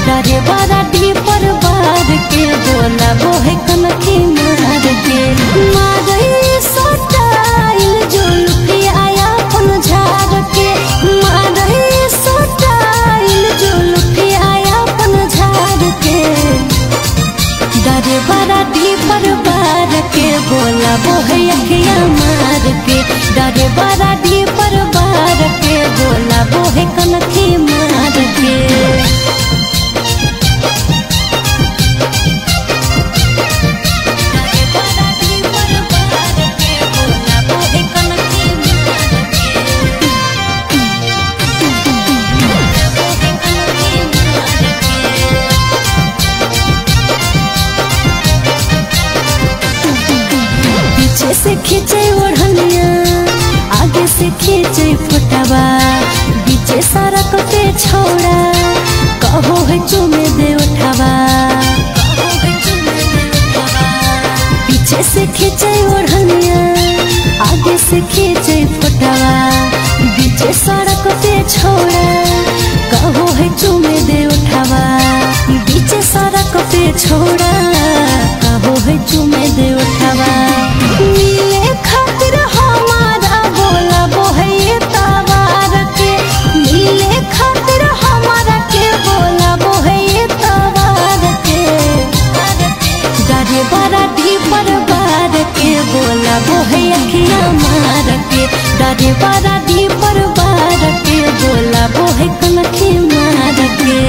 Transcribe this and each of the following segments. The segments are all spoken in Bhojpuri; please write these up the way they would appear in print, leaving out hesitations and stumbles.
डरे बारा डी पर बार के बोला वो है कनखी मार के मारे सोटाइल जुल्फी आया पन झाड़ के मारे सोटाइल जुल्फी आया पन झाड़ के डरे बारा डी पर बार के बोला वो है अखियां मार के डरे बारा डी पर बार के बोला वो है कनखी मार के पीछे से खींचे ओढ़निया आगे से खींचे फुटवा बीचे सारा कते छोड़ा कहो है चुमे दे उठावा पीछे से खींचे ओढ़निया आगे से खींचे फुटवा बीचे सारा कते छोड़ा कहो है चुमे दे उठावा बीचे सारा कते छोड़ा कहो है चुमे दे उठावा मिले खातिर हमारा बोला वो है ये तवार के मिले खातिर हमारा के बोला वो है ये तवार के डरे बारा डी पर बार के बोला वो है अखियां मार के डरे बारा डी पर बार के बोला वो है कनखी मार के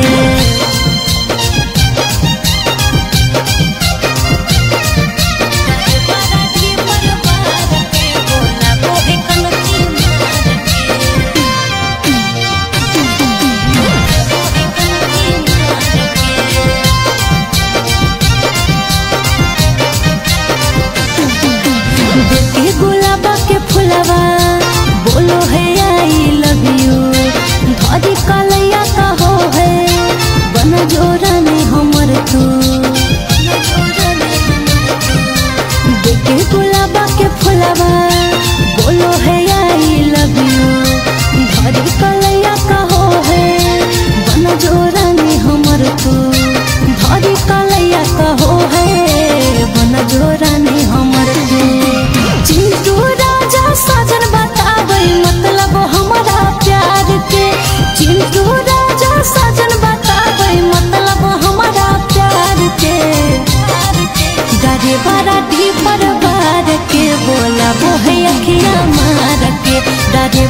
देखी गुलाबा के फुलवा बोलो है आई लव यू धरी कलैया कहो है बन जोरा में हमर तू देखी गुलाबा के फुलवा बोलो है आई लव यू धरी कलैया कहो है बन जोरा में हमर तू धरी कलैया कहो है बन जोरा में हमर तू चिंटू राजा साजन बतावे मतलब हमारा प्यार के चिंटू राजा साजन बतावे मतलब हमारा प्यार के डरे बारा डी पर बार के बोला वो है अखियां मार के डरे